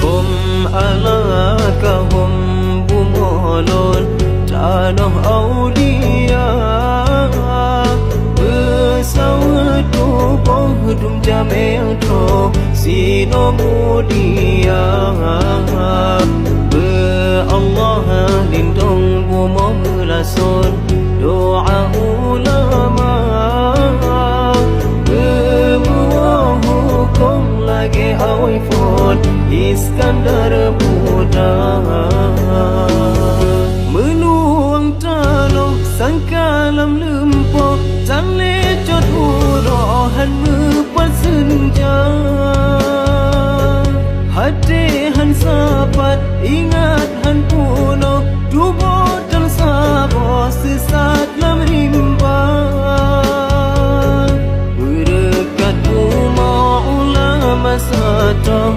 Hum ala kahum bumolon tanah aulia bersawat tubuh dum jameng tro sino mudia be Allah lindung bumo melason doa ulama bemuah hukum lagi awai fon Iskandar muda menuang talo sangkalam lempo tan lecot urohan mepat senja hati han sapat ingat han puno tubuh dan sabo sesat lam rimba berkat umma ulama satu